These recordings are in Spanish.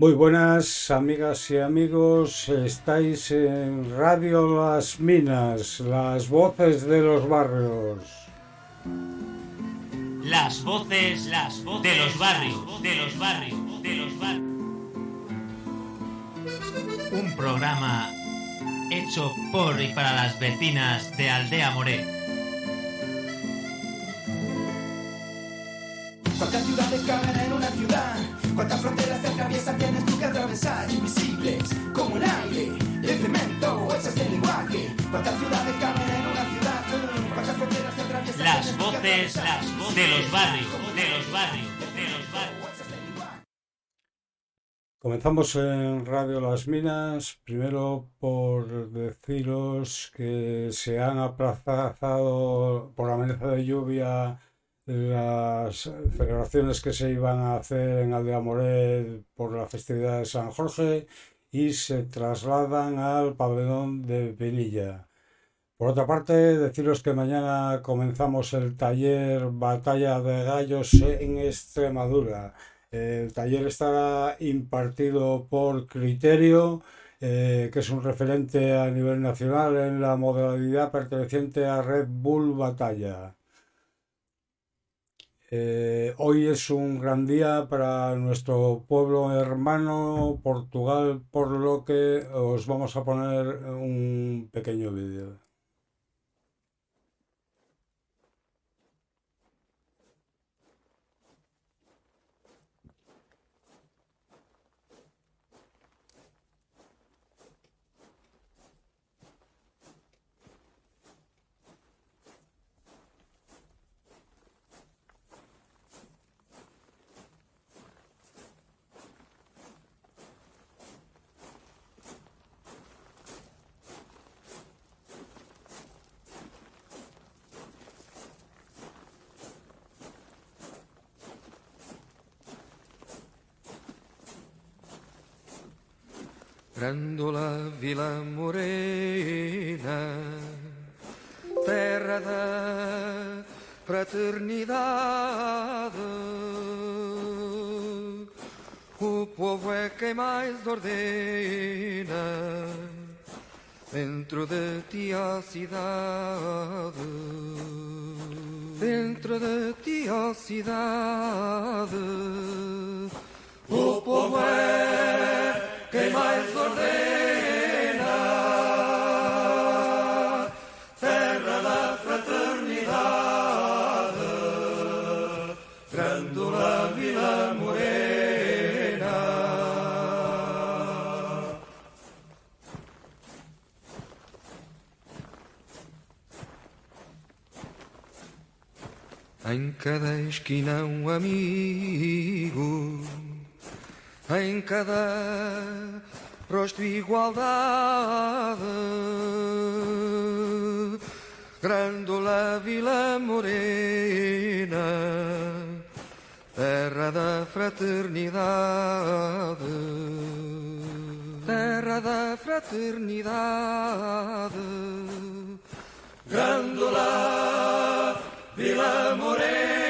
Muy buenas amigas y amigos, estáis en Radio Las Minas, las voces de los barrios. Las voces de los barrios, de los barrios. Un programa hecho por y para las vecinas de Aldea Moré. ¿Cuántas ciudades caben en una ciudad? ¿Cuántas fronteras se atraviesan tienes tú que atravesar? Invisibles como el aire, de cemento o hechas de lenguaje. ¿Cuántas ciudades caben en una ciudad? ¿Cuántas fronteras se atraviesan? Las voces de los barrios, de los barrios. Comenzamos en Radio Las Minas, primero por deciros que se han aplazado por amenaza de lluvia las celebraciones que se iban a hacer en Aldea Moret por la festividad de San Jorge y se trasladan al pabellón de Pinilla. Por otra parte, deciros que mañana comenzamos el taller Batalla de Gallos en Extremadura. El taller estará impartido por Criterio, que es un referente a nivel nacional en la modalidad perteneciente a Red Bull Batalla. Hoy es un gran día para nuestro pueblo hermano Portugal, por lo que os vamos a poner un pequeño vídeo. Grândola Vila Morena, terra da fraternidade. O povo é quem mais ordena dentro de ti a cidade. Dentro de ti a cidade. O povo é quem mais ordena, terra da fraternidade, Grândola Vila Morena. Em cada esquina um amigo, em cada rosto igualdade. Grândola Vila Morena, terra da fraternidade. Terra da fraternidade. Grândola Vila Morena.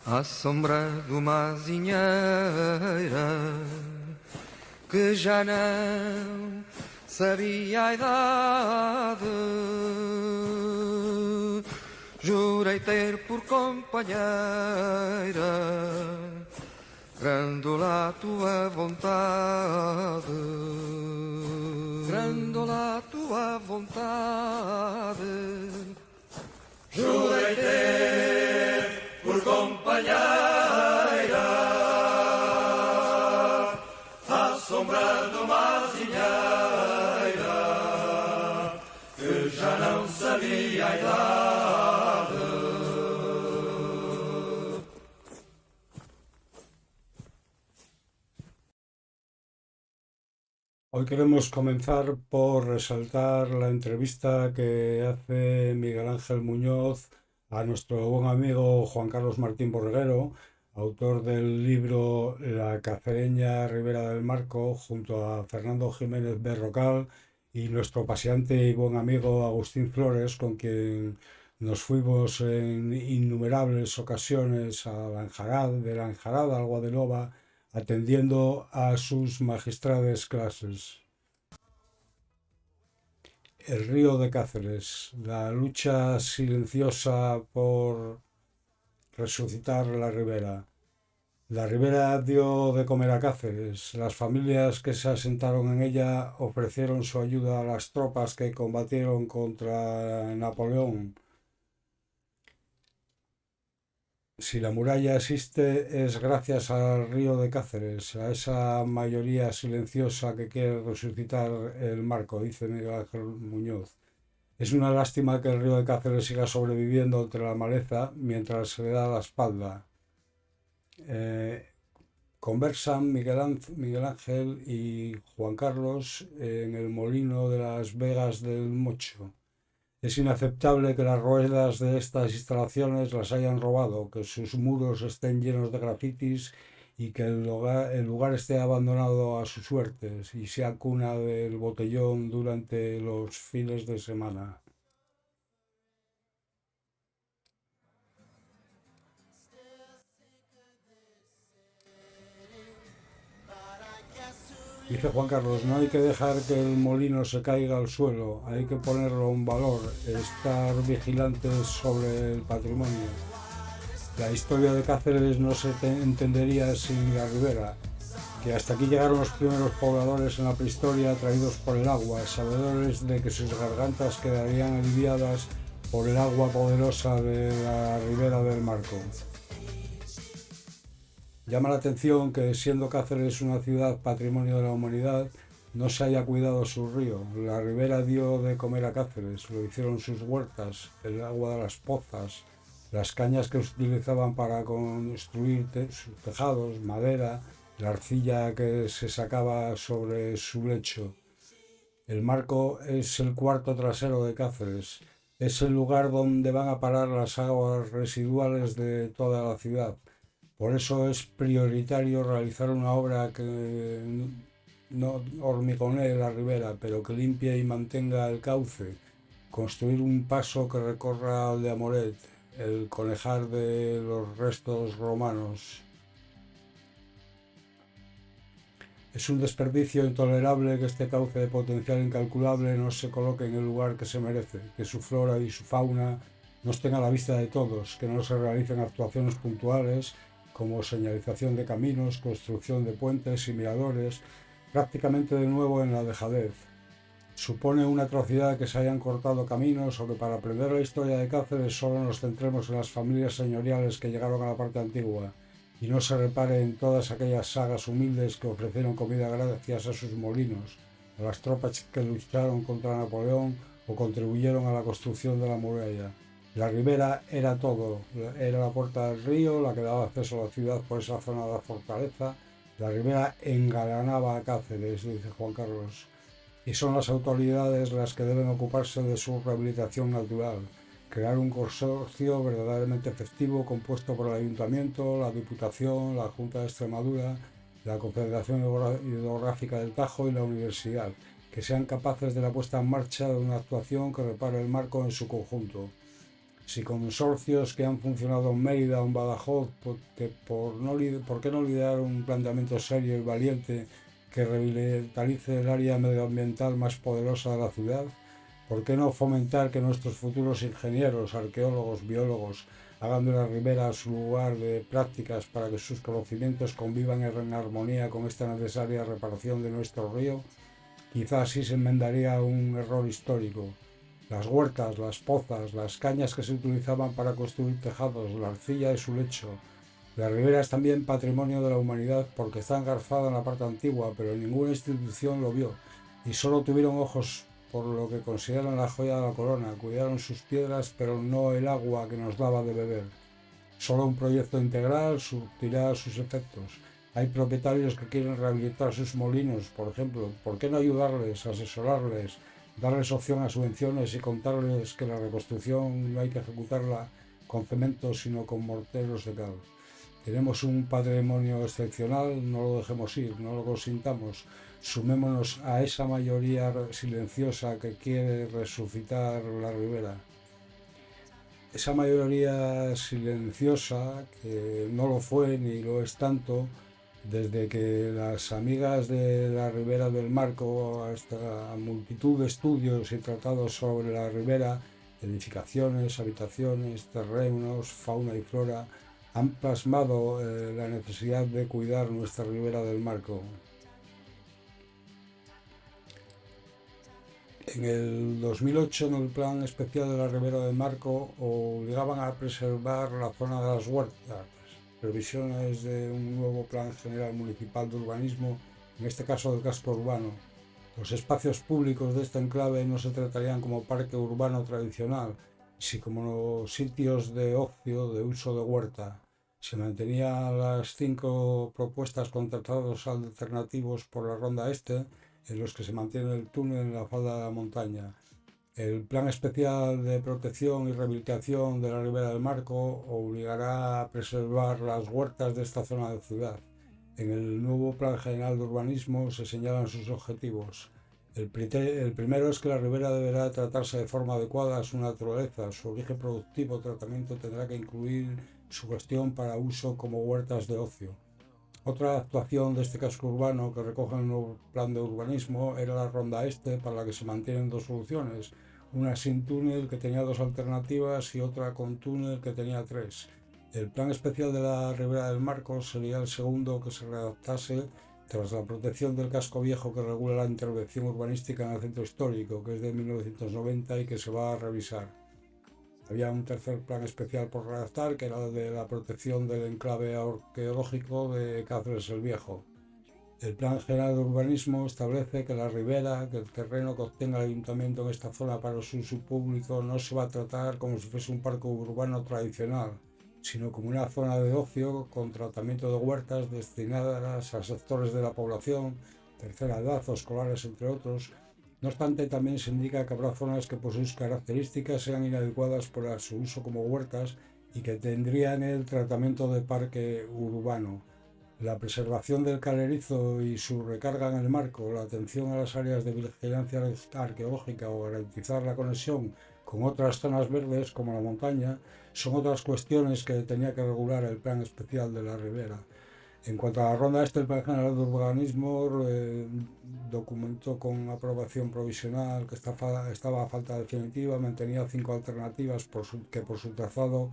À sombra de uma azinheira que já não sabia a idade, jurei ter por companheira Grândola a tua vontade. Grândola a tua vontade. Jurei ter por companheira à sombra de uma azinheira que já não sabia a idade. Hoy queremos comenzar por resaltar la entrevista que hace Miguel Ángel Muñoz a nuestro buen amigo Juan Carlos Martín Borreguero, autor del libro La cacereña Ribera del Marco, junto a Fernando Jiménez Berrocal y nuestro paseante y buen amigo Agustín Flores, con quien nos fuimos en innumerables ocasiones a de la Enjarada al Guadeloba, atendiendo a sus magistrales clases. El río de Cáceres, la lucha silenciosa por resucitar la ribera. La ribera dio de comer a Cáceres. Las familias que se asentaron en ella ofrecieron su ayuda a las tropas que combatieron contra Napoleón. Si la muralla existe es gracias al río de Cáceres, a esa mayoría silenciosa que quiere resucitar el marco, dice Miguel Ángel Muñoz. Es una lástima que el río de Cáceres siga sobreviviendo entre la maleza mientras se le da la espalda. Conversan Miguel Ángel y Juan Carlos en el molino de las Vegas del Mocho. Es inaceptable que las ruedas de estas instalaciones las hayan robado, que sus muros estén llenos de grafitis y que el lugar esté abandonado a su suerte y sea cuna del botellón durante los fines de semana. Dice Juan Carlos, no hay que dejar que el molino se caiga al suelo, hay que ponerlo en valor, estar vigilantes sobre el patrimonio. La historia de Cáceres no se entendería sin la ribera, que hasta aquí llegaron los primeros pobladores en la prehistoria atraídos por el agua, sabedores de que sus gargantas quedarían aliviadas por el agua poderosa de la ribera del Marco. Llama la atención que, siendo Cáceres una ciudad patrimonio de la humanidad, no se haya cuidado su río. La ribera dio de comer a Cáceres, lo hicieron sus huertas, el agua de las pozas, las cañas que utilizaban para construir sus tejados, madera, la arcilla que se sacaba sobre su lecho. El Marco es el cuarto trasero de Cáceres, es el lugar donde van a parar las aguas residuales de toda la ciudad. Por eso es prioritario realizar una obra que no hormigonee la ribera, pero que limpie y mantenga el cauce, construir un paso que recorra el de Amoret, el conejar de los restos romanos. Es un desperdicio intolerable que este cauce de potencial incalculable no se coloque en el lugar que se merece, que su flora y su fauna no estén a la vista de todos, que no se realicen actuaciones puntuales como señalización de caminos, construcción de puentes y miradores, prácticamente de nuevo en la dejadez. Supone una atrocidad que se hayan cortado caminos o que para aprender la historia de Cáceres solo nos centremos en las familias señoriales que llegaron a la parte antigua y no se repare en todas aquellas sagas humildes que ofrecieron comida gracias a sus molinos, a las tropas que lucharon contra Napoleón o contribuyeron a la construcción de la muralla. La ribera era todo, era la puerta del río, la que daba acceso a la ciudad por esa zona de la fortaleza. La ribera engalanaba a Cáceres, dice Juan Carlos, y son las autoridades las que deben ocuparse de su rehabilitación natural, crear un consorcio verdaderamente efectivo compuesto por el Ayuntamiento, la Diputación, la Junta de Extremadura, la Confederación Hidrográfica del Tajo y la Universidad, que sean capaces de la puesta en marcha de una actuación que repare el marco en su conjunto. Si consorcios que han funcionado en Mérida o en Badajoz, ¿por qué no liderar un planteamiento serio y valiente que revitalice el área medioambiental más poderosa de la ciudad? ¿Por qué no fomentar que nuestros futuros ingenieros, arqueólogos, biólogos hagan de la ribera su lugar de prácticas para que sus conocimientos convivan en armonía con esta necesaria reparación de nuestro río? Quizás así se enmendaría un error histórico. Las huertas, las pozas, las cañas que se utilizaban para construir tejados, la arcilla de su lecho. La ribera es también patrimonio de la humanidad porque está engarzada en la parte antigua, pero ninguna institución lo vio y solo tuvieron ojos por lo que consideran la joya de la corona, cuidaron sus piedras pero no el agua que nos daba de beber. Solo un proyecto integral surtirá sus efectos. Hay propietarios que quieren rehabilitar sus molinos, por ejemplo. ¿Por qué no ayudarles, asesorarles, darles opción a subvenciones y contarles que la reconstrucción no hay que ejecutarla con cemento, sino con morteros de cal. Tenemos un patrimonio excepcional, no lo dejemos ir, no lo consintamos. Sumémonos a esa mayoría silenciosa que quiere resucitar la ribera. Esa mayoría silenciosa, que no lo fue ni lo es tanto, desde que las amigas de la Ribera del Marco, hasta multitud de estudios y tratados sobre la ribera, edificaciones, habitaciones, terrenos, fauna y flora, han plasmado la necesidad de cuidar nuestra Ribera del Marco. En el 2008, en el Plan Especial de la Ribera del Marco, obligaban a preservar la zona de las huertas. Previsiones de un nuevo Plan General Municipal de Urbanismo, en este caso del casco urbano. Los espacios públicos de este enclave no se tratarían como parque urbano tradicional, sino como sitios de ocio, de uso de huerta. Se mantenían las 5 propuestas con tratados alternativos por la Ronda Este, en los que se mantiene el túnel en la falda de la montaña. El Plan Especial de Protección y Rehabilitación de la Ribera del Marco obligará a preservar las huertas de esta zona de ciudad. En el nuevo Plan General de Urbanismo se señalan sus objetivos. El primero es que la ribera deberá tratarse de forma adecuada a su naturaleza. Su origen productivo o tratamiento tendrá que incluir su gestión para uso como huertas de ocio. Otra actuación de este casco urbano que recoge el nuevo plan de urbanismo era la Ronda Este, para la que se mantienen 2 soluciones, una sin túnel que tenía 2 alternativas y otra con túnel que tenía 3. El plan especial de la Ribera del Marco sería el segundo que se redactase tras la protección del casco viejo que regula la intervención urbanística en el centro histórico, que es de 1990 y que se va a revisar. Había un tercer plan especial por redactar, que era el de la protección del enclave arqueológico de Cáceres el Viejo. El Plan General de Urbanismo establece que la ribera, que el terreno que obtenga el ayuntamiento en esta zona para su uso público no se va a tratar como si fuese un parque urbano tradicional, sino como una zona de ocio con tratamiento de huertas destinadas a sectores de la población, tercera edad o escolares, entre otros. No obstante, también se indica que habrá zonas que por sus características sean inadecuadas para su uso como huertas y que tendrían el tratamiento de parque urbano. La preservación del calerizo y su recarga en el marco, la atención a las áreas de vigilancia arqueológica o garantizar la conexión con otras zonas verdes como la montaña son otras cuestiones que tenía que regular el plan especial de la ribera. En cuanto a la Ronda Este, el Plan General de Urbanismo documentó con aprobación provisional que estaba a falta definitiva, mantenía 5 alternativas que por su trazado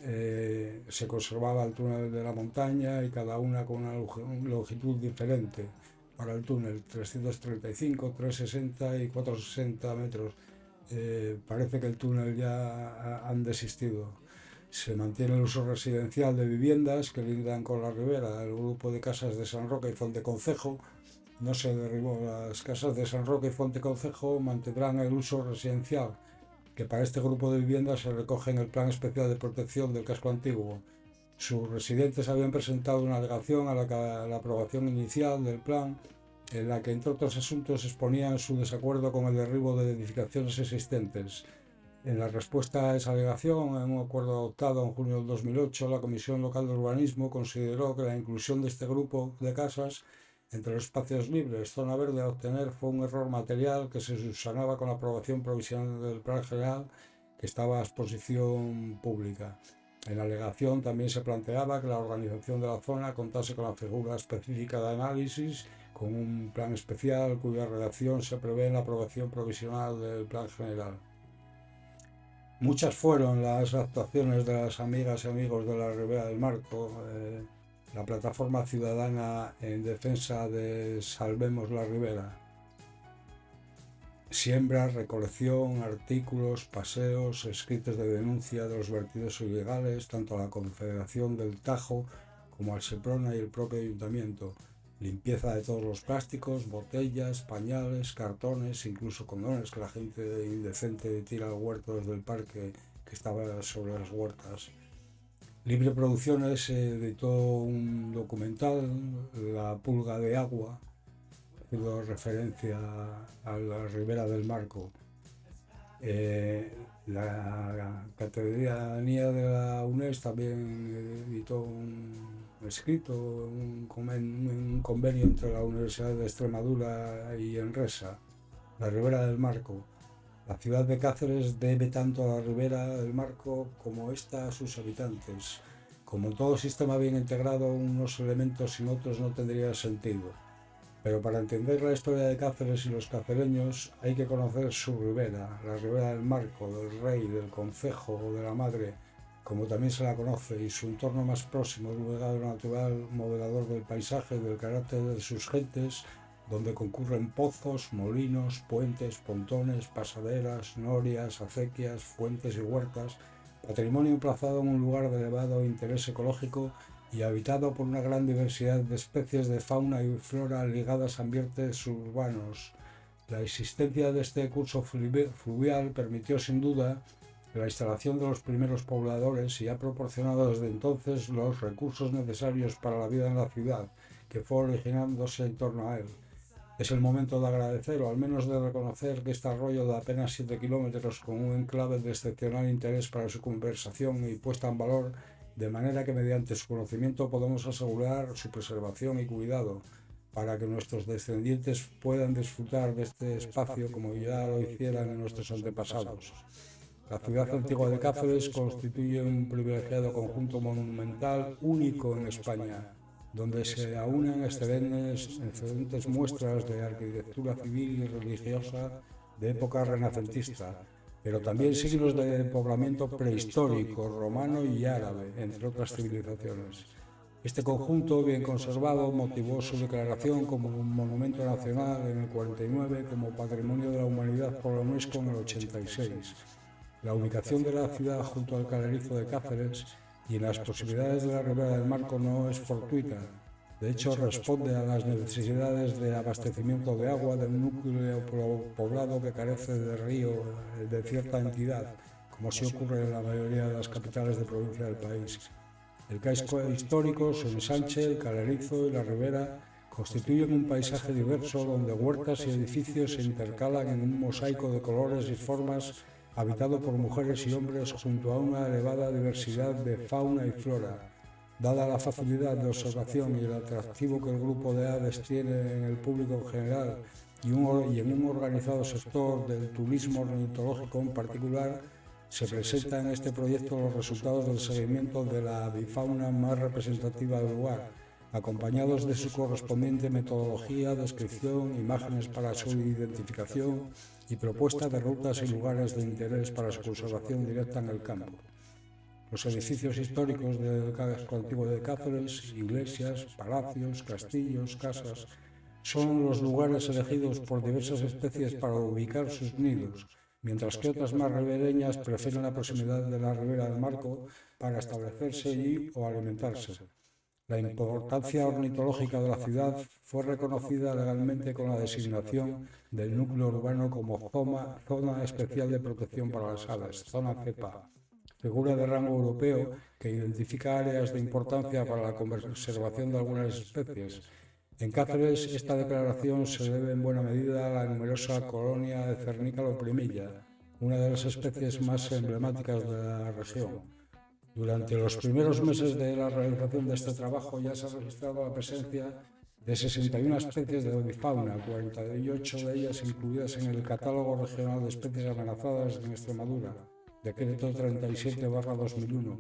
se conservaba el túnel de la montaña y cada una con una longitud diferente para el túnel, 335, 360 y 460 metros. Parece que el túnel ya han desistido. Se mantiene el uso residencial de viviendas que lindan con la ribera. El grupo de casas de San Roque y Fonteconcejo no se derribó. Las casas de San Roque y Fonteconcejo mantendrán el uso residencial, que para este grupo de viviendas se recoge en el Plan Especial de Protección del Casco Antiguo. Sus residentes habían presentado una alegación a la aprobación inicial del plan, en la que, entre otros asuntos, exponían su desacuerdo con el derribo de edificaciones existentes. En la respuesta a esa alegación, en un acuerdo adoptado en junio del 2008, la Comisión Local de Urbanismo consideró que la inclusión de este grupo de casas entre los espacios libres, zona verde a obtener, fue un error material que se subsanaba con la aprobación provisional del Plan General, que estaba a exposición pública. En la alegación también se planteaba que la organización de la zona contase con la figura específica de análisis, con un plan especial cuya redacción se prevé en la aprobación provisional del Plan General. Muchas fueron las actuaciones de las amigas y amigos de la Ribera del Marco. La plataforma ciudadana en defensa de Salvemos la Ribera. Siembra, recolección, artículos, paseos, escritos de denuncia de los vertidos ilegales, tanto a la Confederación del Tajo como al Seprona y el propio ayuntamiento. Limpieza de todos los plásticos, botellas, pañales, cartones, incluso condones que la gente indecente tira al huerto desde el parque que estaba sobre las huertas. Libre Producciones editó un documental, La Pulga de Agua, haciendo referencia a la Ribera del Marco. La Categoría de la UNES también editó un escrito, un convenio entre la Universidad de Extremadura y Enresa, la Ribera del Marco. La ciudad de Cáceres debe tanto a la Ribera del Marco como ésta a sus habitantes. Como en todo sistema bien integrado, unos elementos sin otros no tendría sentido. Pero para entender la historia de Cáceres y los cacereños hay que conocer su ribera, la Ribera del Marco, del Rey, del Concejo o de la Madre, como también se la conoce, y su entorno más próximo, un legado natural modelador del paisaje y del carácter de sus gentes, donde concurren pozos, molinos, puentes, pontones, pasaderas, norias, acequias, fuentes y huertas, patrimonio emplazado en un lugar de elevado interés ecológico y habitado por una gran diversidad de especies de fauna y flora ligadas a ambientes urbanos. La existencia de este curso fluvial permitió sin duda la instalación de los primeros pobladores y ha proporcionado desde entonces los recursos necesarios para la vida en la ciudad, que fue originándose en torno a él. Es el momento de agradecer, o al menos de reconocer, que este arroyo de apenas 7 kilómetros con un enclave de excepcional interés para su conservación y puesta en valor, de manera que mediante su conocimiento podemos asegurar su preservación y cuidado, para que nuestros descendientes puedan disfrutar de este espacio como ya lo hicieran nuestros antepasados. La ciudad antigua de Cáceres constituye un privilegiado conjunto monumental único en España, donde se aunan excelentes muestras de arquitectura civil y religiosa de época renacentista, pero también signos de poblamiento prehistórico, romano y árabe, entre otras civilizaciones. Este conjunto, bien conservado, motivó su declaración como un monumento nacional en el 49, como Patrimonio de la Humanidad por la UNESCO en el 86. La ubicación de la ciudad junto al calerizo de Cáceres y en las proximidades de la Ribera del Marco no es fortuita. De hecho, responde a las necesidades de abastecimiento de agua de un núcleo poblado que carece de río de cierta entidad, como sí ocurre en la mayoría de las capitales de provincia del país. El casco histórico, su ensanche, el calerizo y la ribera constituyen un paisaje diverso donde huertas y edificios se intercalan en un mosaico de colores y formas habitado por mujeres y hombres junto a una elevada diversidad de fauna y flora. Dada la facilidad de observación y el atractivo que el grupo de aves tiene en el público en general y en un organizado sector del turismo ornitológico en particular, se presentan en este proyecto los resultados del seguimiento de la avifauna más representativa del lugar, acompañados de su correspondiente metodología, descripción, imágenes para su identificación y propuesta de rutas y lugares de interés para su conservación directa en el campo. Los edificios históricos del casco antiguo de Cáceres, iglesias, palacios, castillos, casas, son los lugares elegidos por diversas especies para ubicar sus nidos, mientras que otras más ribereñas prefieren la proximidad de la Ribera del Marco para establecerse allí o alimentarse. La importancia ornitológica de la ciudad fue reconocida legalmente con la designación del núcleo urbano como Zona Especial de Protección para las Aves, Zona CEPA, figura de rango europeo que identifica áreas de importancia para la conservación de algunas especies. En Cáceres, esta declaración se debe en buena medida a la numerosa colonia de Cernícalo primilla, una de las especies más emblemáticas de la región. Durante los primeros meses de la realización de este trabajo ya se ha registrado la presencia de 61 especies de avifauna, 48 de ellas incluidas en el Catálogo Regional de Especies Amenazadas en Extremadura, Decreto 37/2001.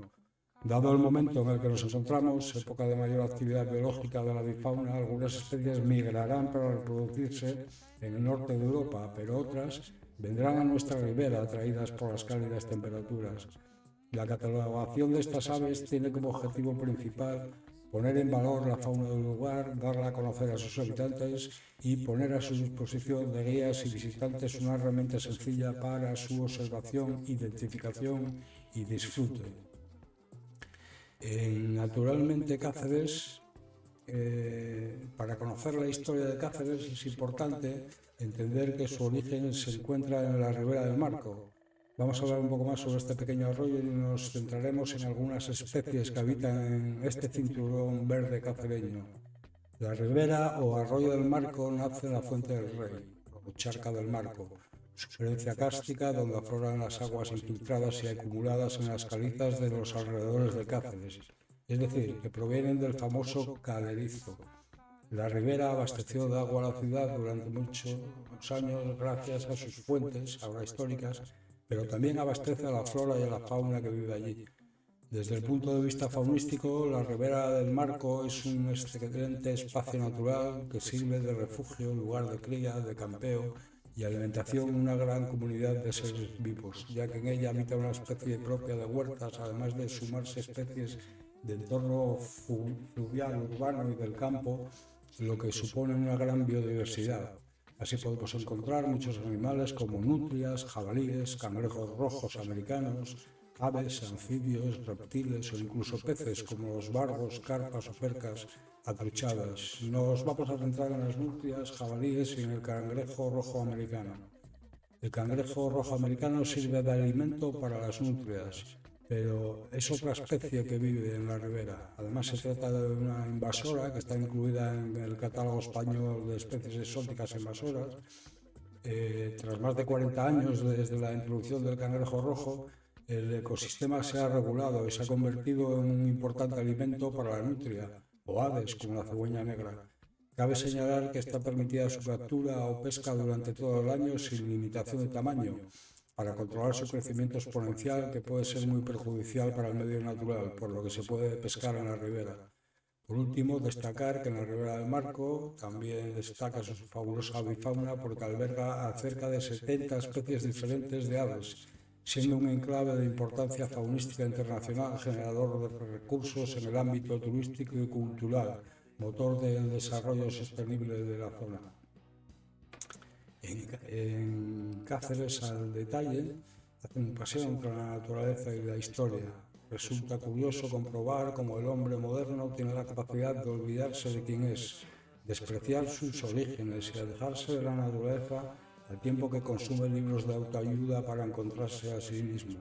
Dado el momento en el que nos encontramos, época de mayor actividad biológica de la avifauna, algunas especies migrarán para reproducirse en el norte de Europa, pero otras vendrán a nuestra ribera atraídas por las cálidas temperaturas. La catalogación de estas aves tiene como objetivo principal poner en valor la fauna del lugar, darla a conocer a sus habitantes y poner a su disposición de guías y visitantes una herramienta sencilla para su observación, identificación y disfrute. Naturalmente, Cáceres, para conocer la historia de Cáceres es importante entender que su origen se encuentra en la Ribera del Marco. Vamos a hablar un poco más sobre este pequeño arroyo y nos centraremos en algunas especies que habitan en este cinturón verde cacereño. La ribera o arroyo del Marco nace en la Fuente del Rey, o Charca del Marco. Sugerencia cárstica donde afloran las aguas infiltradas y acumuladas en las calizas de los alrededores de Cáceres, es decir, que provienen del famoso calerizo. La ribera abasteció de agua a la ciudad durante muchos años gracias a sus fuentes, ahora históricas, pero también abastece a la flora y a la fauna que vive allí. Desde el punto de vista faunístico, la ribera del Marco es un excelente espacio natural que sirve de refugio, lugar de cría, de campeo y alimentación a una gran comunidad de seres vivos, ya que en ella habita una especie propia de huertas, además de sumarse especies del entorno fluvial, urbano y del campo, lo que supone una gran biodiversidad. Así podemos encontrar muchos animales como nutrias, jabalíes, cangrejos rojos americanos, aves, anfibios, reptiles o incluso peces como los barbos, carpas o percas atruchadas. Nos vamos a centrar en las nutrias, jabalíes y en el cangrejo rojo americano. El cangrejo rojo americano sirve de alimento para las nutrias, pero es otra especie que vive en la ribera. Además, se trata de una invasora que está incluida en el catálogo español de especies exóticas invasoras. Tras más de 40 años desde la introducción del cangrejo rojo, el ecosistema se ha regulado y se ha convertido en un importante alimento para la nutria, o aves como la cigüeña negra. Cabe señalar que está permitida su captura o pesca durante todo el año sin limitación de tamaño, para controlar su crecimiento exponencial, que puede ser muy perjudicial para el medio natural, por lo que se puede pescar en la ribera. Por último, destacar que en la ribera del Marco también destaca su fabulosa avifauna porque alberga a cerca de 70 especies diferentes de aves, siendo un enclave de importancia faunística internacional, generador de recursos en el ámbito turístico y cultural, motor del desarrollo sostenible de la zona. En Cáceres al detalle hacen un paseo entre la naturaleza y la historia. Resulta curioso comprobar cómo el hombre moderno tiene la capacidad de olvidarse de quién es, despreciar sus orígenes y alejarse de la naturaleza al tiempo que consume libros de autoayuda para encontrarse a sí mismo.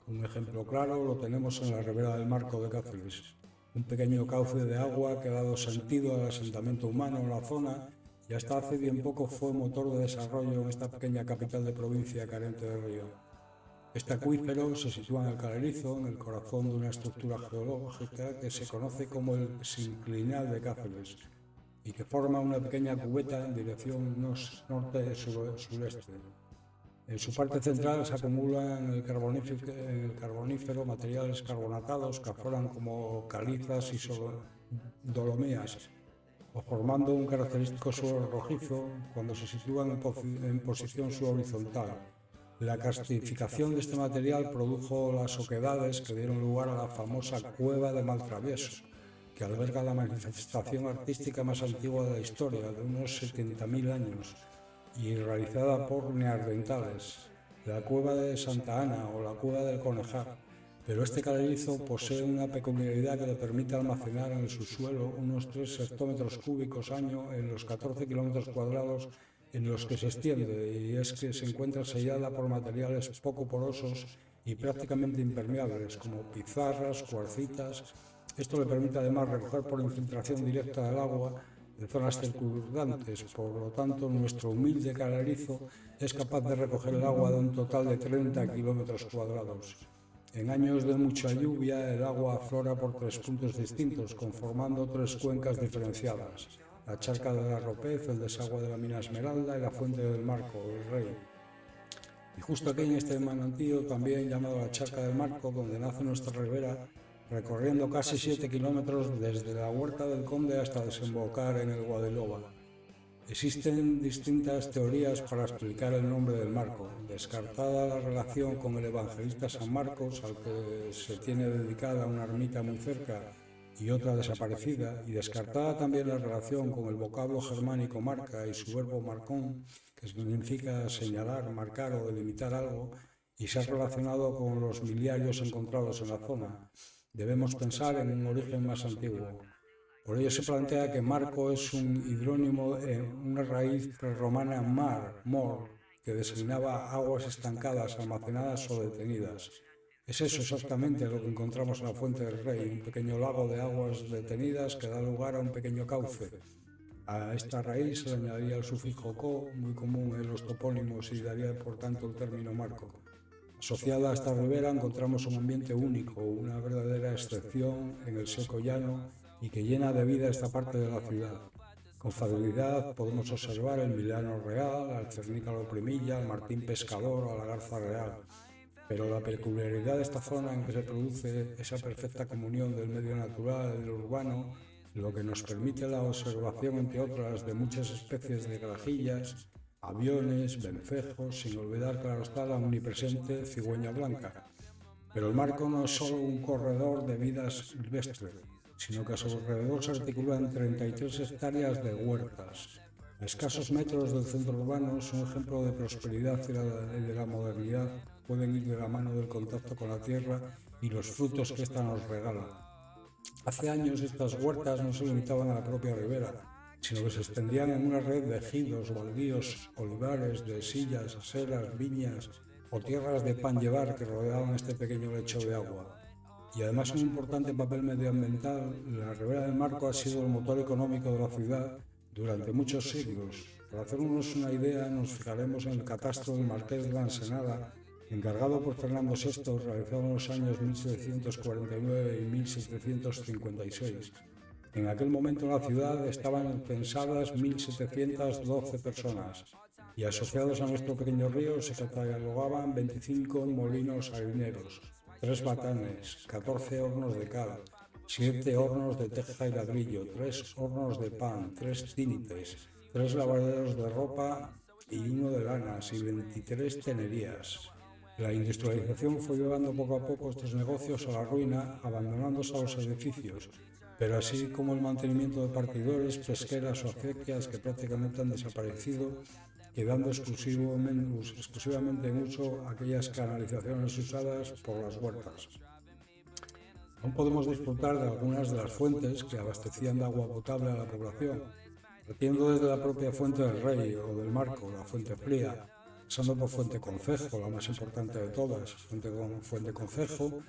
Un ejemplo claro lo tenemos en la ribera del Marco de Cáceres, un pequeño cauce de agua que ha dado sentido al asentamiento humano en la zona y hasta hace bien poco fue motor de desarrollo en esta pequeña capital de provincia carente de río. Este acuífero se sitúa en el Calerizo, en el corazón de una estructura geológica que se conoce como el sinclinal de Cáceres y que forma una pequeña cubeta en dirección norte-sureste. En su parte central se acumulan en el carbonífero materiales carbonatados que afloran como calizas y dolomías, o formando un característico suelo rojizo cuando se sitúan en posición subhorizontal. La carstificación de este material produjo las oquedades que dieron lugar a la famosa Cueva de Maltravieso, que alberga la manifestación artística más antigua de la historia, de unos 70.000 años, y realizada por neandertales, la Cueva de Santa Ana o la Cueva del Conejar. Pero este calerizo posee una peculiaridad que le permite almacenar en el subsuelo unos 3 hectómetros cúbicos año en los 14 kilómetros cuadrados en los que se extiende, y es que se encuentra sellada por materiales poco porosos y prácticamente impermeables, como pizarras, cuarcitas. Esto le permite además recoger por infiltración directa del agua de zonas circundantes, por lo tanto nuestro humilde calerizo es capaz de recoger el agua de un total de 30 kilómetros cuadrados. En años de mucha lluvia, el agua aflora por 3 puntos distintos, conformando 3 cuencas diferenciadas: la charca del Arropez, el desagüe de la mina Esmeralda y la fuente del Marco, el Rey. Y justo aquí en este manantío, también llamado la charca del Marco, donde nace nuestra ribera, recorriendo casi 7 kilómetros desde la Huerta del Conde hasta desembocar en el Guadiloba. Existen distintas teorías para explicar el nombre del Marco, descartada la relación con el evangelista San Marcos, al que se tiene dedicada una ermita muy cerca y otra desaparecida, y descartada también la relación con el vocablo germánico marca y su verbo marcón, que significa señalar, marcar o delimitar algo, y se ha relacionado con los miliarios encontrados en la zona. Debemos pensar en un origen más antiguo. Por ello se plantea que Marco es un hidrónimo en una raíz prerromana mor, que designaba aguas estancadas, almacenadas o detenidas. Es eso exactamente lo que encontramos en la Fuente del Rey, un pequeño lago de aguas detenidas que da lugar a un pequeño cauce. A esta raíz se le añadiría el sufijo co, muy común en los topónimos, y daría por tanto el término marco. Asociada a esta ribera encontramos un ambiente único, una verdadera excepción en el seco llano y que llena de vida esta parte de la ciudad. Con facilidad podemos observar el Milano Real, al Cernícalo Primilla, al Martín Pescador o a la Garza Real. Pero la peculiaridad de esta zona en que se produce esa perfecta comunión del medio natural y del urbano, lo que nos permite la observación, entre otras, de muchas especies de grajillas, aviones, vencejos, sin olvidar, claro está, la omnipresente cigüeña blanca. Pero el marco no es solo un corredor de vida silvestre, sino que a su alrededor se articulan 33 hectáreas de huertas. A escasos metros del centro urbano es un ejemplo de prosperidad y de la modernidad. Pueden ir de la mano del contacto con la tierra y los frutos que ésta nos regala. Hace años estas huertas no se limitaban a la propia ribera, sino que se extendían en una red de ejidos, baldíos, olivares, dehesas, aceras, viñas o tierras de pan llevar que rodeaban este pequeño lecho de agua. Y además un importante papel medioambiental, la ribera del Marco ha sido el motor económico de la ciudad durante muchos siglos. Para hacernos una idea, nos fijaremos en el catastro del Marqués de la Ensenada, encargado por Fernando VI, realizado en los años 1749 y 1756. En aquel momento en la ciudad estaban censadas 1.712 personas y asociados a nuestro pequeño río se catalogaban 25 molinos harineros, 3 batanes, 14 hornos de cal, 7 hornos de teja y ladrillo, 3 hornos de pan, 3 tínites, 3 lavaderos de ropa y 1 de lanas y 23 tenerías. La industrialización fue llevando poco a poco estos negocios a la ruina, abandonándose a los edificios, pero así como el mantenimiento de partidores, pesqueras o acequias que prácticamente han desaparecido, quedando exclusivamente en uso aquellas canalizaciones usadas por las huertas. Aún podemos disfrutar de algunas de las fuentes que abastecían de agua potable a la población, partiendo desde la propia Fuente del Rey o del Marco, la Fuente Fría, pasando por Fuente Concejo, la más importante de todas. Fuente Concejo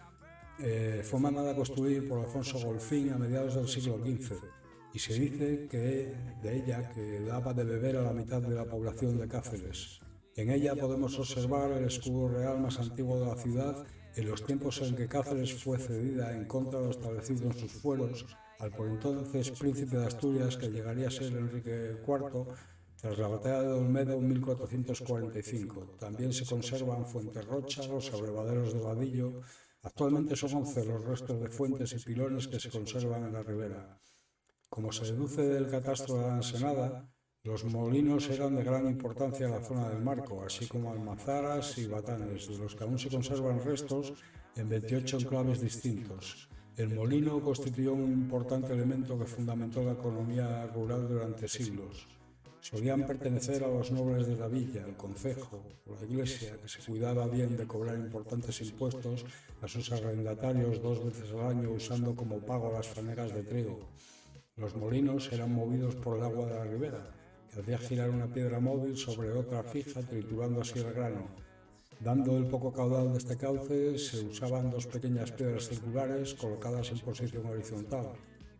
fue mandada a construir por Alfonso Golfín a mediados del siglo XV y se dice que de ella que daba de beber a la mitad de la población de Cáceres. En ella podemos observar el escudo real más antiguo de la ciudad en los tiempos en que Cáceres fue cedida en contra de lo establecido en sus fueros al por entonces príncipe de Asturias, que llegaría a ser Enrique IV, tras la batalla de Olmedo en 1445. También se conservan Fuenterrocha, los abrevaderos de Vadillo. Actualmente son 11 los restos de fuentes y pilones que se conservan en la ribera. Como se deduce del catastro de la Ensenada, los molinos eran de gran importancia en la zona del Marco, así como almazaras y batanes, de los que aún se conservan restos en 28 enclaves distintos. El molino constituyó un importante elemento que fundamentó la economía rural durante siglos. Solían pertenecer a los nobles de la villa, el concejo o la iglesia, que se cuidaba bien de cobrar importantes impuestos a sus arrendatarios 2 veces al año, usando como pago las fanegas de trigo. Los molinos eran movidos por el agua de la ribera, que hacía girar una piedra móvil sobre otra fija, triturando así el grano. Dando el poco caudal de este cauce, se usaban 2 pequeñas piedras circulares colocadas en posición horizontal.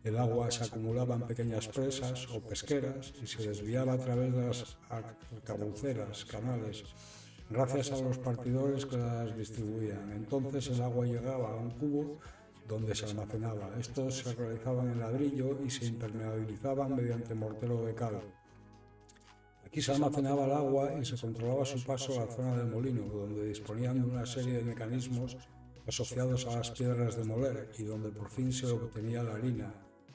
El agua se acumulaba en pequeñas presas o pesqueras y se desviaba a través de las arcabuceras, canales, gracias a los partidores que las distribuían. Entonces el agua llegaba a un cubo donde se almacenaba. Estos se realizaban en ladrillo y se impermeabilizaban mediante mortero de cal. Aquí se almacenaba el agua y se controlaba su paso a la zona del molino, donde disponían de una serie de mecanismos asociados a las piedras de moler y donde por fin se obtenía la harina,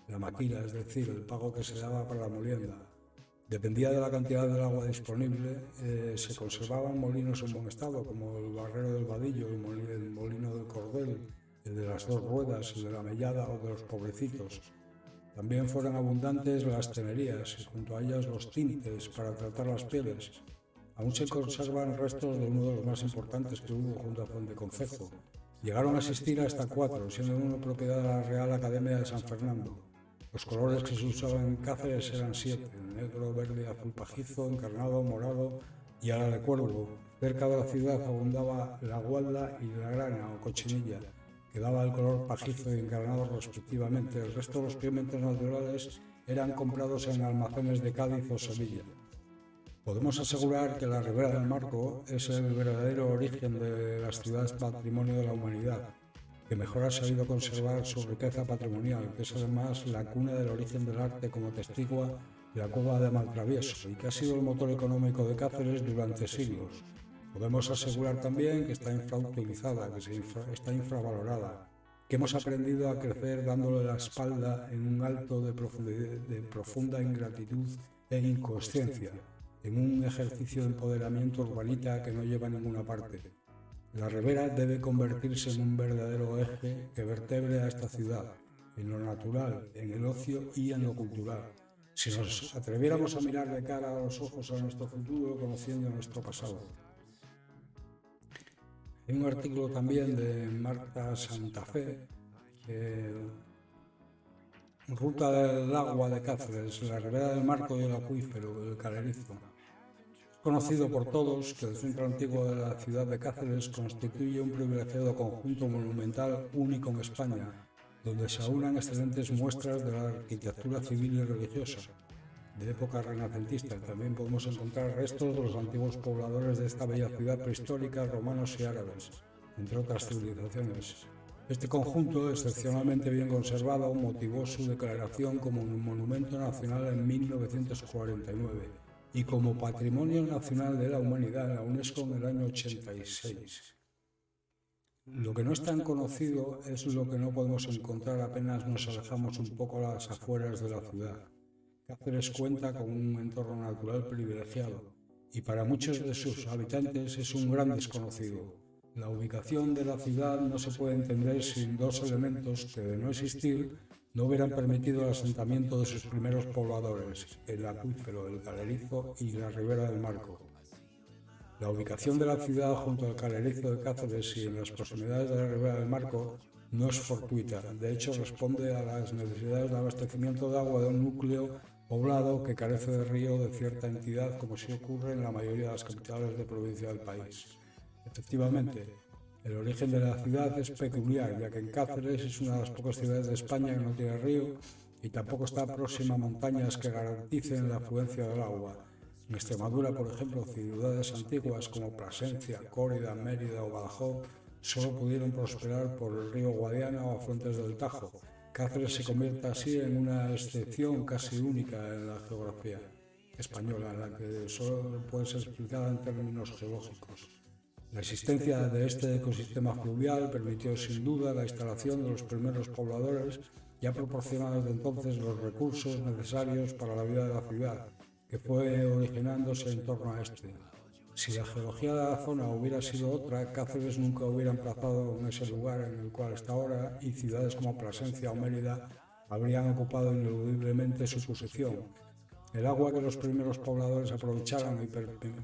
la maquila, es decir, el pago que se daba para la molienda. Dependía de la cantidad del agua disponible, se conservaban molinos en buen estado, como el Barrero del Vadillo, el molino del Cordel, el de las 2 ruedas, el de la Mellada o de los Pobrecitos. También fueron abundantes las tenerías y junto a ellas los tintes para tratar las pieles. Aún se conservan restos de uno de los más importantes que hubo junto a Fuente Concejo. Llegaron a existir hasta 4, siendo uno propiedad de la Real Academia de San Fernando. Los colores que se usaban en Cáceres eran 7, negro, verde, azul pajizo, encarnado, morado y ala de cuervo. Cerca de la ciudad abundaba la gualda y la grana o cochinilla, que daba el color pajizo y encarnado respectivamente. El resto de los pigmentos naturales eran comprados en almacenes de Cádiz o Sevilla. Podemos asegurar que la Ribera del Marco es el verdadero origen de las ciudades patrimonio de la humanidad, que mejor ha sabido conservar su riqueza patrimonial, que es además la cuna del origen del arte, como testigua la cueva de Maltravieso, y que ha sido el motor económico de Cáceres durante siglos. Podemos asegurar también que está infrautilizada, que está infravalorada, que hemos aprendido a crecer dándole la espalda en un alto de profunda ingratitud e inconsciencia, en un ejercicio de empoderamiento urbanita que no lleva a ninguna parte. La Ribera debe convertirse en un verdadero eje que vertebre a esta ciudad, en lo natural, en el ocio y en lo cultural. Si nos atreviéramos a mirar de cara a los ojos a nuestro futuro, conociendo nuestro pasado. Hay un artículo también de Marta Santa Fe, Ruta del agua de Cáceres, la Ribera del Marco y el acuífero del Calerizo. Es conocido por todos que el centro antiguo de la ciudad de Cáceres constituye un privilegiado conjunto monumental único en España, donde se aunan excelentes muestras de la arquitectura civil y religiosa de época renacentista. También podemos encontrar restos de los antiguos pobladores de esta bella ciudad prehistórica, romanos y árabes, entre otras civilizaciones. Este conjunto, excepcionalmente bien conservado, motivó su declaración como un monumento nacional en 1949 y como Patrimonio Nacional de la Humanidad en la UNESCO en el año 86. Lo que no es tan conocido es lo que no podemos encontrar apenas nos alejamos un poco a las afueras de la ciudad. Cáceres cuenta con un entorno natural privilegiado y para muchos de sus habitantes es un gran desconocido. La ubicación de la ciudad no se puede entender sin dos elementos que, de no existir, no hubieran permitido el asentamiento de sus primeros pobladores, el acuífero, el Calerizo y la Ribera del Marco. La ubicación de la ciudad junto al Calerizo de Cáceres y en las proximidades de la Ribera del Marco no es fortuita, de hecho responde a las necesidades de abastecimiento de agua de un núcleo poblado que carece de río de cierta entidad, como sí ocurre en la mayoría de las capitales de provincia del país. Efectivamente, el origen de la ciudad es peculiar, ya que en Cáceres es una de las pocas ciudades de España que no tiene río y tampoco está próxima a montañas que garanticen la afluencia del agua. En Extremadura, por ejemplo, ciudades antiguas como Plasencia, Córida, Mérida o Badajoz solo pudieron prosperar por el río Guadiana o afluentes del Tajo. Cáceres se convierte así en una excepción casi única en la geografía española, en la que solo puede ser explicada en términos geológicos. La existencia de este ecosistema fluvial permitió sin duda la instalación de los primeros pobladores y ha proporcionado desde entonces los recursos necesarios para la vida de la ciudad, que fue originándose en torno a este. Si la geología de la zona hubiera sido otra, Cáceres nunca hubiera emplazado en ese lugar en el cual está ahora y ciudades como Plasencia o Mérida habrían ocupado ineludiblemente su posición. El agua que los primeros pobladores aprovecharon y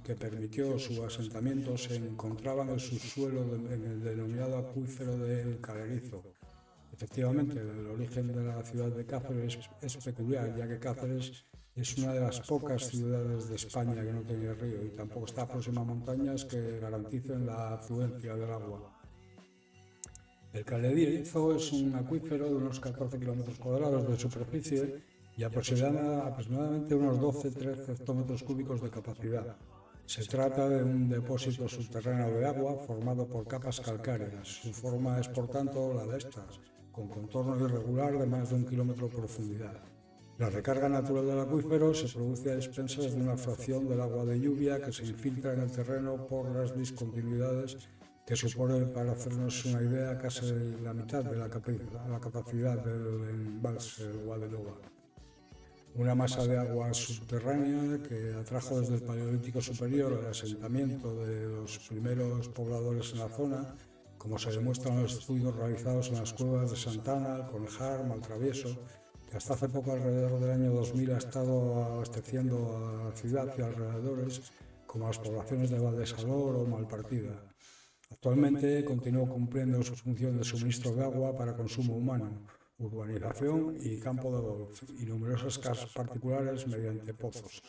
que permitió su asentamiento se encontraba en el subsuelo en el denominado acuífero del Calerizo. Efectivamente, el origen de la ciudad de Cáceres es peculiar, ya que Cáceres es una de las pocas ciudades de España que no tiene río y tampoco está próxima a montañas que garanticen la afluencia del agua. El Calerizo es un acuífero de unos 14 kilómetros cuadrados de superficie y aproximadamente unos 12-13 hectómetros cúbicos de capacidad. Se trata de un depósito subterráneo de agua formado por capas calcáreas. Su forma es, por tanto, la de estas, con contorno irregular de más de 1 kilómetro de profundidad. La recarga natural del acuífero se produce a expensas de una fracción del agua de lluvia que se infiltra en el terreno por las discontinuidades que supone, para hacernos una idea, casi la mitad de la capacidad del embalse Guadenova. Una masa de agua subterránea que atrajo desde el Paleolítico Superior el asentamiento de los primeros pobladores en la zona, como se demuestra en los estudios realizados en las cuevas de Santana, Conejar, Maltravieso, que hasta hace poco, alrededor del año 2000, ha estado abasteciendo a la ciudad y alrededores, como las poblaciones de Valdesalor o Malpartida. Actualmente continúa cumpliendo su función de suministro de agua para consumo humano, urbanización y campo de golf, y numerosas casas particulares mediante pozos.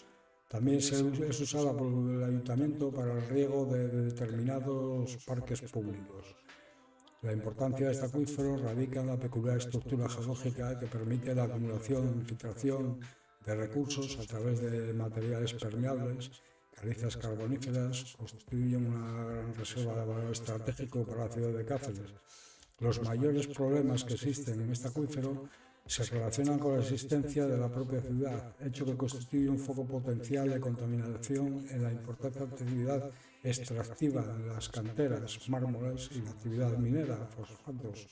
También es usada por el ayuntamiento para el riego de determinados parques públicos. La importancia de este acuífero radica en la peculiar estructura geológica que permite la acumulación e infiltración de recursos a través de materiales permeables. Calizas carboníferas constituyen una gran reserva de valor estratégico para la ciudad de Cáceres. Los mayores problemas que existen en este acuífero se relacionan con la existencia de la propia ciudad, hecho que constituye un foco potencial de contaminación en la importante actividad extractiva de las canteras, mármoles y la actividad minera, fosfatos,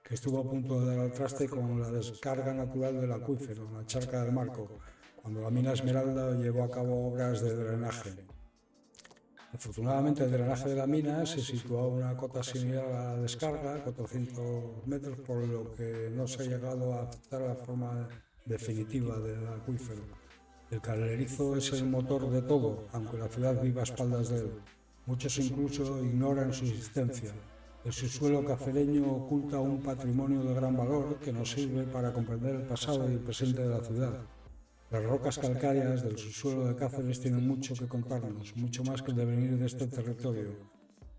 que estuvo a punto de dar al traste con la descarga natural del acuífero, la charca del Marco, cuando la mina Esmeralda llevó a cabo obras de drenaje. Afortunadamente, el drenaje de la mina se situó a una cota similar a la descarga, 400 metros, por lo que no se ha llegado a aceptar la forma definitiva del acuífero. El calerizo es el motor de todo, aunque la ciudad viva a espaldas de él. Muchos incluso ignoran su existencia. El subsuelo cacereño oculta un patrimonio de gran valor que nos sirve para comprender el pasado y el presente de la ciudad. Las rocas calcáreas del subsuelo de Cáceres tienen mucho que contarnos, mucho más que el devenir de este territorio.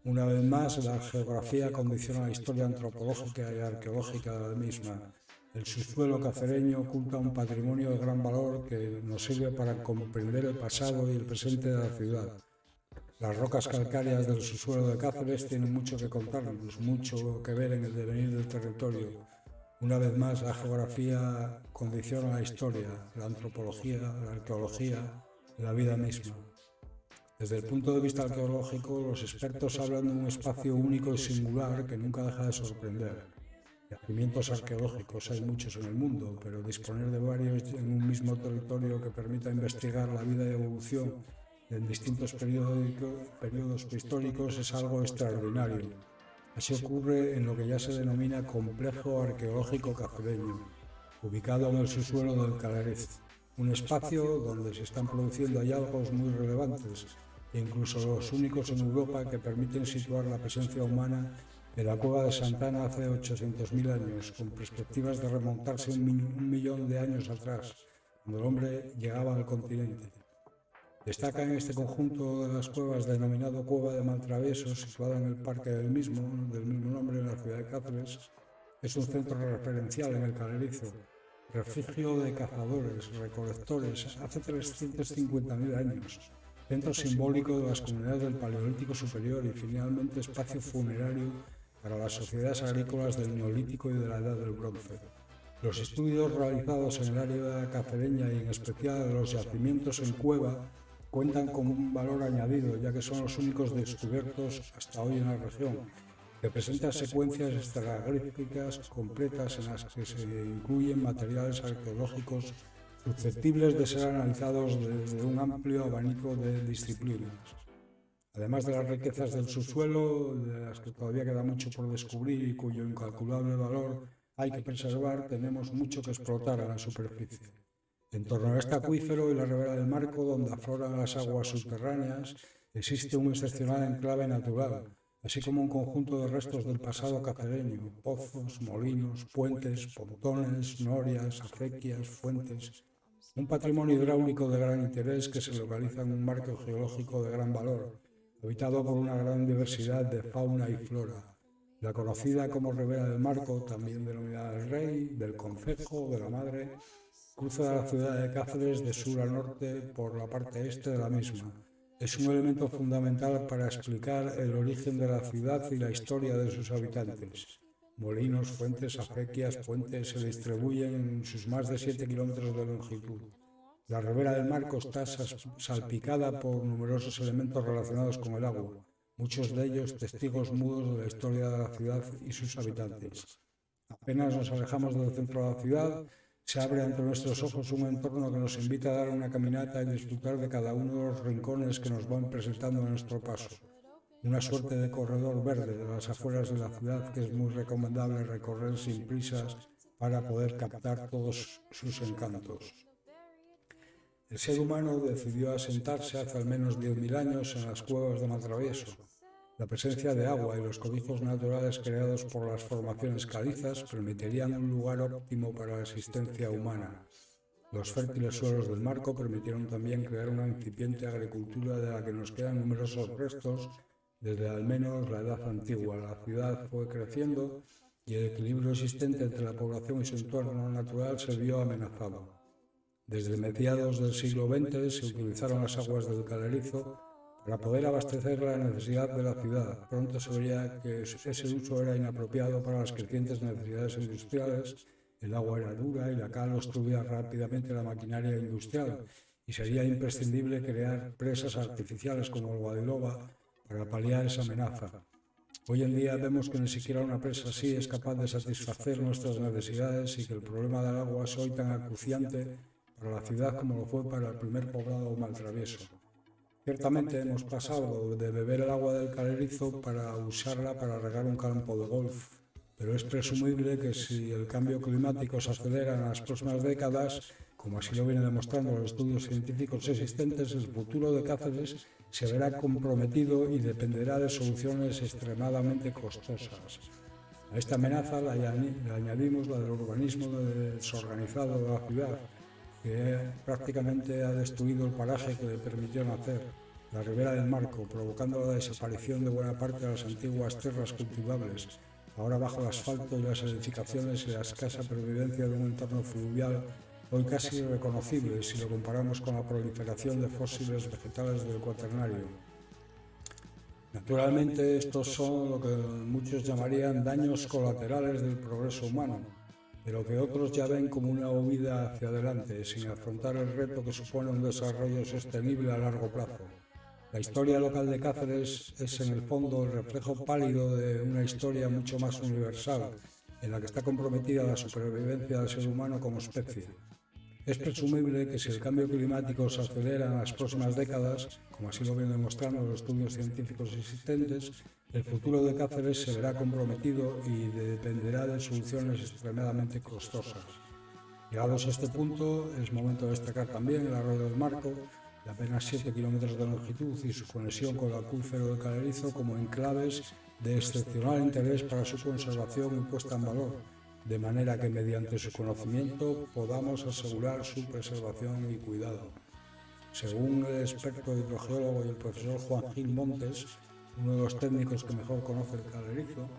Una vez más, la geografía condiciona la historia antropológica y arqueológica de la misma. El subsuelo cacereño oculta un patrimonio de gran valor que nos sirve para comprender el pasado y el presente de la ciudad. Las rocas calcáreas del subsuelo de Cáceres tienen mucho que contarnos, mucho que ver en el devenir del territorio. Una vez más, la geografía condiciona la historia, la antropología, la arqueología, la vida misma. Desde el punto de vista arqueológico, los expertos hablan de un espacio único y singular que nunca deja de sorprender. Yacimientos arqueológicos hay muchos en el mundo, pero disponer de varios en un mismo territorio que permita investigar la vida y evolución en distintos periodos prehistóricos es algo extraordinario. Así ocurre en lo que ya se denomina Complejo Arqueológico Cacereño, ubicado en el subsuelo del Caleriz, un espacio donde se están produciendo hallazgos muy relevantes e incluso los únicos en Europa que permiten situar la presencia humana en la cueva de Santana hace 800.000 años, con perspectivas de remontarse un millón de años atrás, cuando el hombre llegaba al continente. Destaca en este conjunto de las cuevas denominado Cueva de Maltravieso, situada en el parque del mismo nombre en la ciudad de Cáceres. Es un centro referencial en el Calerizo, refugio de cazadores, recolectores, hace 350.000 años, centro simbólico de las comunidades del Paleolítico Superior y finalmente espacio funerario para las sociedades agrícolas del Neolítico y de la Edad del Bronce. Los estudios realizados en el área cacereña y en especial los yacimientos en cueva cuentan con un valor añadido, ya que son los únicos descubiertos hasta hoy en la región, que presentan secuencias estratigráficas completas en las que se incluyen materiales arqueológicos susceptibles de ser analizados desde un amplio abanico de disciplinas. Además de las riquezas del subsuelo, de las que todavía queda mucho por descubrir y cuyo incalculable valor hay que preservar, tenemos mucho que explotar en la superficie. En torno a este acuífero y la ribera del Marco, donde afloran las aguas subterráneas, existe un excepcional enclave natural, así como un conjunto de restos del pasado cacereño, pozos, molinos, puentes, pontones, norias, acequias, fuentes. Un patrimonio hidráulico de gran interés que se localiza en un marco geológico de gran valor, habitado por una gran diversidad de fauna y flora. La conocida como Ribera del Marco, también denominada del Rey, del Concejo, de la Madre, cruza la ciudad de Cáceres de sur a norte por la parte este de la misma. Es un elemento fundamental para explicar el origen de la ciudad y la historia de sus habitantes. Molinos, fuentes, acequias, puentes se distribuyen en sus más de 7 kilómetros de longitud. La Ribera del Marco está salpicada por numerosos elementos relacionados con el agua, muchos de ellos testigos mudos de la historia de la ciudad y sus habitantes. Apenas nos alejamos del centro de la ciudad, se abre ante nuestros ojos un entorno que nos invita a dar una caminata y disfrutar de cada uno de los rincones que nos van presentando en nuestro paso. Una suerte de corredor verde de las afueras de la ciudad que es muy recomendable recorrer sin prisas para poder captar todos sus encantos. El ser humano decidió asentarse hace al menos 10.000 años en las cuevas de Maltravieso. La presencia de agua y los cobijos naturales creados por las formaciones calizas permitirían un lugar óptimo para la existencia humana. Los fértiles suelos del Marco permitieron también crear una incipiente agricultura de la que nos quedan numerosos restos desde al menos la Edad Antigua. La ciudad fue creciendo y el equilibrio existente entre la población y su entorno natural se vio amenazado. Desde mediados del siglo XX se utilizaron las aguas del Calerizo para poder abastecer la necesidad de la ciudad. Pronto se vería que ese uso era inapropiado para las crecientes necesidades industriales. El agua era dura y la cal obstruía rápidamente la maquinaria industrial, y sería imprescindible crear presas artificiales como el Guadiloba para paliar esa amenaza. Hoy en día vemos que ni siquiera una presa así es capaz de satisfacer nuestras necesidades y que el problema del agua es hoy tan acuciante para la ciudad como lo fue para el primer poblado maltravieso. Ciertamente hemos pasado de beber el agua del Calerizo para usarla para regar un campo de golf, pero es presumible que si el cambio climático se acelera en las próximas décadas, como así lo vienen demostrando los estudios científicos existentes, el futuro de Cáceres se verá comprometido y dependerá de soluciones extremadamente costosas. A esta amenaza le añadimos la del urbanismo desorganizado de la ciudad, que prácticamente ha destruido el paraje que le permitió nacer, la ribera del Marco, provocando la desaparición de buena parte de las antiguas tierras cultivables, ahora bajo el asfalto y las edificaciones y la escasa pervivencia de un entorno fluvial hoy casi irreconocible si lo comparamos con la proliferación de fósiles vegetales del Cuaternario. Naturalmente, estos son lo que muchos llamarían daños colaterales del progreso humano, pero que otros ya ven como una huida hacia adelante, sin afrontar el reto que supone un desarrollo sostenible a largo plazo. La historia local de Cáceres es en el fondo el reflejo pálido de una historia mucho más universal, en la que está comprometida la supervivencia del ser humano como especie. Es presumible que si el cambio climático se acelera en las próximas décadas, como así lo vienen demostrando los estudios científicos existentes, el futuro de Cáceres se verá comprometido y dependerá de soluciones extremadamente costosas. Llegados a este punto, es momento de destacar también el arroyo del Marco, de apenas 7 kilómetros de longitud, y su conexión con el acuífero del Calerizo como enclaves de excepcional interés para su conservación y puesta en valor, de manera que mediante su conocimiento podamos asegurar su preservación y cuidado. Según el experto hidrogeólogo y el profesor Juan Gil Montes, uno de los técnicos que mejor conoce el Calerizo,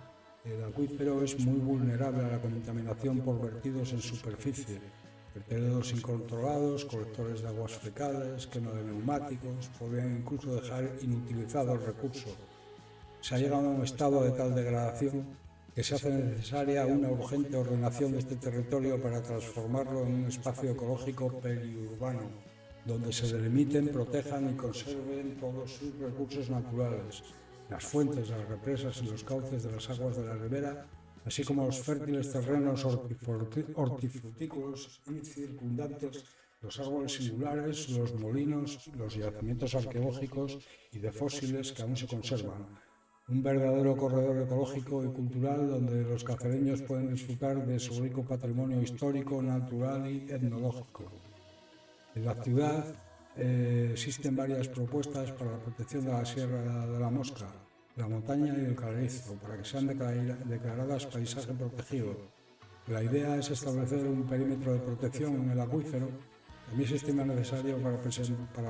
el acuífero es muy vulnerable a la contaminación por vertidos en superficie, vertederos incontrolados, colectores de aguas fecales, quema de neumáticos, podrían incluso dejar inutilizado el recurso. Se ha llegado a un estado de tal degradación que se hace necesaria una urgente ordenación de este territorio para transformarlo en un espacio ecológico periurbano, donde se delimiten, protejan y conserven todos sus recursos naturales, las fuentes, las represas y los cauces de las aguas de la ribera, así como los fértiles terrenos hortifrutícolas y circundantes, los árboles singulares, los molinos, los yacimientos arqueológicos y de fósiles que aún se conservan. Un verdadero corredor ecológico y cultural donde los cacereños pueden disfrutar de su rico patrimonio histórico, natural y etnológico. En la ciudad existen varias propuestas para la protección de la Sierra de la Mosca, la montaña y el Calerizo, para que sean declaradas paisaje protegido. La idea es establecer un perímetro de protección en el acuífero, que a mí se estima necesario para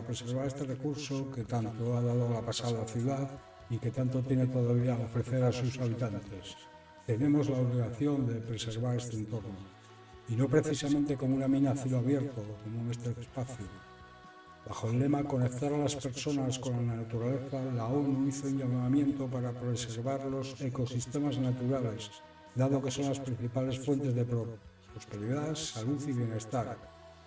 preservar este recurso que tanto ha dado la pasada ciudad y que tanto tiene todavía a ofrecer a sus habitantes. Tenemos la obligación de preservar este entorno, y no precisamente como una mina a cielo abierto, como en este espacio. Bajo el lema Conectar a las personas con la naturaleza, la ONU hizo un llamamiento para preservar los ecosistemas naturales, dado que son las principales fuentes de prosperidad, salud y bienestar,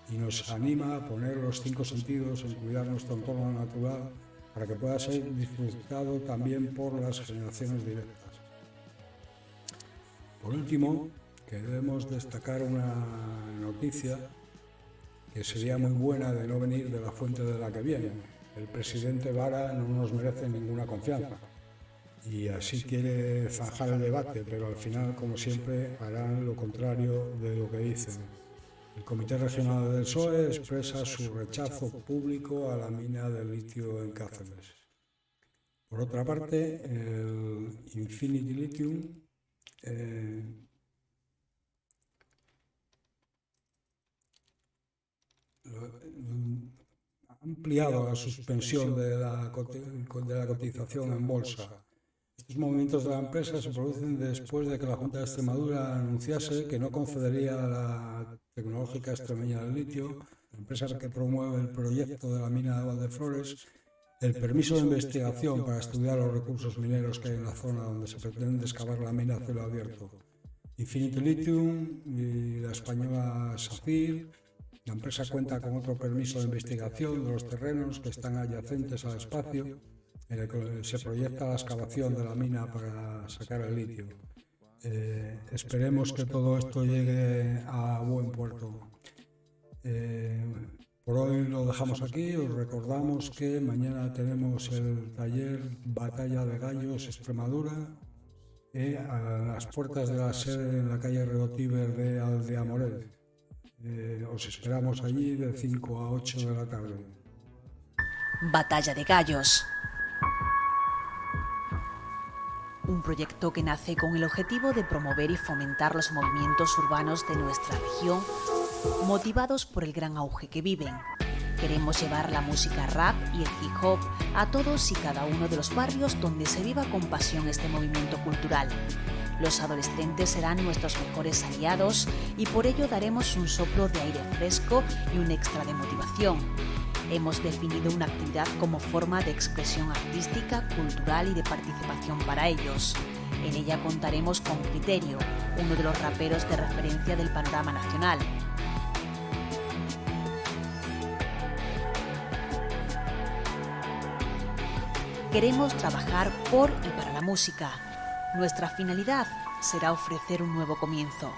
y nos anima a poner los 5 sentidos en cuidar nuestro entorno natural para que pueda ser disfrutado también por las generaciones directas. Por último, queremos destacar una noticia que sería muy buena de no venir de la fuente de la que viene. El presidente Vara no nos merece ninguna confianza y así quiere zanjar el debate, pero al final, como siempre, harán lo contrario de lo que dicen. El Comité Regional del PSOE expresa su rechazo público a la mina de litio en Cáceres. Por otra parte, el Infinity Lithium ampliado la suspensión de la cotización en bolsa. Estos movimientos de la empresa se producen después de que la Junta de Extremadura anunciase que no concedería a la Tecnológica Extremeña del Litio, la empresa que promueve el proyecto de la mina de Valdeflores, el permiso de investigación para estudiar los recursos mineros que hay en la zona donde se pretende excavar la mina a cielo abierto. Infinity Lithium y la española SACIR. La empresa cuenta con otro permiso de investigación de los terrenos que están adyacentes al espacio en el que se proyecta la excavación de la mina para sacar el litio. Esperemos que todo esto llegue a buen puerto. Por hoy lo dejamos aquí. Os recordamos que mañana tenemos el taller Batalla de Gallos Extremadura a las puertas de la sede en la calle Redotíber de Aldeamorel. Os esperamos allí de 5 a 8 de la tarde. Batalla de Gallos. Un proyecto que nace con el objetivo de promover y fomentar los movimientos urbanos de nuestra región, motivados por el gran auge que viven. Queremos llevar la música rap y el hip hop a todos y cada uno de los barrios donde se viva con pasión este movimiento cultural. Los adolescentes serán nuestros mejores aliados y por ello daremos un soplo de aire fresco y un extra de motivación. Hemos definido una actividad como forma de expresión artística, cultural y de participación para ellos. En ella contaremos con Criterio, uno de los raperos de referencia del panorama nacional. Queremos trabajar por y para la música. Nuestra finalidad será ofrecer un nuevo comienzo.